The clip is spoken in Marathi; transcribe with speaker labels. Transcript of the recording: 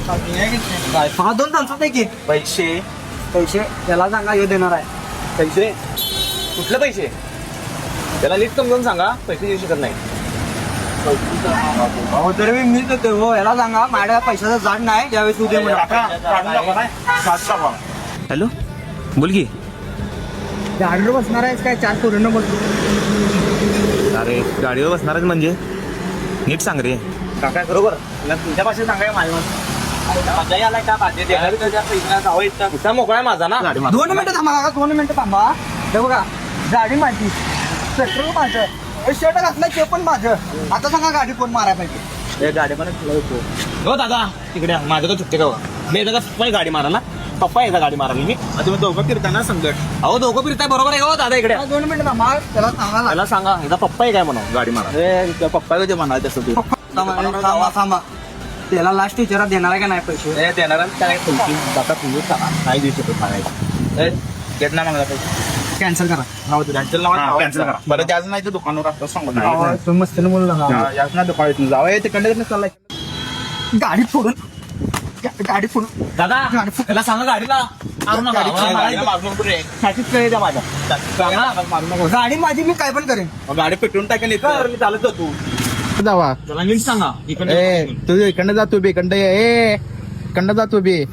Speaker 1: हा 2 तासात आहे की
Speaker 2: पैसे
Speaker 1: पैसे त्याला सांगा हे देणार आहे.
Speaker 2: पैसे कुठले पैसे? त्याला नीट समजावून सांगा, पैसे देऊ शकत नाही.
Speaker 1: अहो तरी मी देतोय हो. याला सांगा माझ्या पैशाचा जाड नाही त्यावेळेस तू दे
Speaker 2: हॅलो, बोल की.
Speaker 1: गाडीवर बसणार आहेस काय? 4 पोरींना बोलतो.
Speaker 2: अरे गाडीवर बसणारच म्हणजे नीट सांग रे.
Speaker 3: काका बरोबर तुमच्या भाषेत सांगाय माझ्या याला काय पाहिजे
Speaker 2: कुठला मोकळा आहे माझा ना गाडी
Speaker 1: 2 मिनिटं थांबा काका, 2 मिनिटं थांबा. हे बघा गाडी माझी, पेट्रोल माझं, शर्ट घातलं ते पण माझं. आता सांगा गाडी कोण मारायला पाहिजे?
Speaker 3: गाडी पण
Speaker 2: हो दादा तिकडे या. माझं तर चुकते का? मी दादा पप्पा गाडी मारायला, पप्पा येतात गाडी मारायला. मी
Speaker 3: तुम्ही दोघं फिरताना संकट
Speaker 2: अहो दोघं फिरताय बरोबर आहे. हो दादा इकडे
Speaker 1: 2 मिनिटं थांबा, त्याला सांगा.
Speaker 2: त्याला सांगा एकदा पप्पा आहे काय म्हणा गाडी मारा.
Speaker 3: पप्पा कधी म्हणाल तसं तू
Speaker 1: थांबा थांबा. त्याला लास्ट टीचर देणार आहे का नाही पैसे?
Speaker 3: देणार काय आता तुम्ही नाही देऊ शकत म्हणायचं. घेत नाही मला पैसे
Speaker 1: कॅन्सल करा.
Speaker 3: कॅन्सल करा. बरं त्याच नाही तर दुकानावर आता सांगू
Speaker 1: तुम्ही मस्त बोलू नका.
Speaker 3: याच नाही दुकान जावं तिकडे चाललाय.
Speaker 1: गाडी फोडून गाडी फोडून
Speaker 2: दादा त्याला सांगा गाडीला मारू नका.
Speaker 1: गाडी माझी, मी काय पण करेन.
Speaker 3: गाडी पेटवून टाकेल चालत जातो
Speaker 2: त्याला नीट सांगा
Speaker 3: तू इकडनं जातो बे इकडं जातो बे